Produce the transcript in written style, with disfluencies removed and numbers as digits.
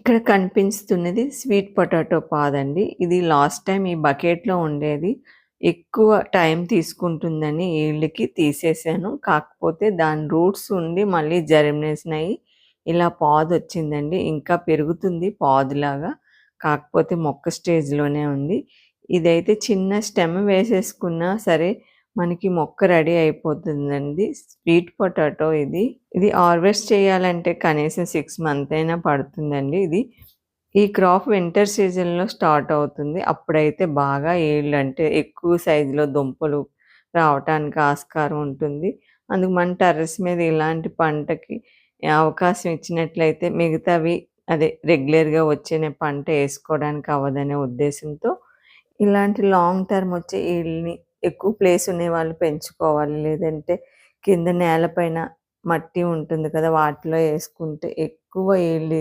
ఇక్కడ కనిపిస్తున్నది sweet potato పాదండి. ఇది లాస్ట్ టైమ్ ఈ బకెట్‌లో ఉండేది. ఎక్కువ టైం తీసుకుంటుందని ఈల్డ్‌కి తీసేసాను. కాకపోతే దాని రూట్స్ ఉండి మళ్ళీ జర్మినేషన్ అయ్యి ఇలా పాదొచ్చిందండి. ఇంకా పెరుగుతుంది పాదులాగా. కాకపోతే మొక్క స్టేజ్‌లోనే ఉంది. ఇదైతే చిన్న స్టెమ్ వేసేసుకున్నా సరే మనకి మొక్క రెడీ అయిపోతుందండి. స్వీట్ పొటాటో ఇది. ఇది హార్వెస్ట్ చేయాలంటే కనీసం 6 మంత్ అయినా పడుతుందండి ఇది. ఈ క్రాప్ వింటర్ సీజన్‌లో స్టార్ట్ అవుతుంది. అప్పుడైతే బాగా ఈల్డ్ అంటే ఎక్కువ సైజులో దుంపలు రావటానికి ఆస్కారం ఉంటుంది. అందుకు మన టెర్రస్ మీద ఇలాంటి పంటకి అవకాశం ఇచ్చినట్లయితే మిగతావి అదే రెగ్యులర్‌గా వచ్చే పంట ఏసుకోవడానికి అవ్వదనే ఉద్దేశంతో ఇలాంటి లాంగ్ టర్మ్ వచ్చే ఈల్డ్‌ని ఎక్కువ ప్లేస్ ఉన్నవాళ్ళు పెంచుకోవాలి. లేదంటే కింద నేలపైన మట్టి ఉంటుంది కదా! వాటిలో ఏసుకుంటే ఎక్కువ ఈల్డ్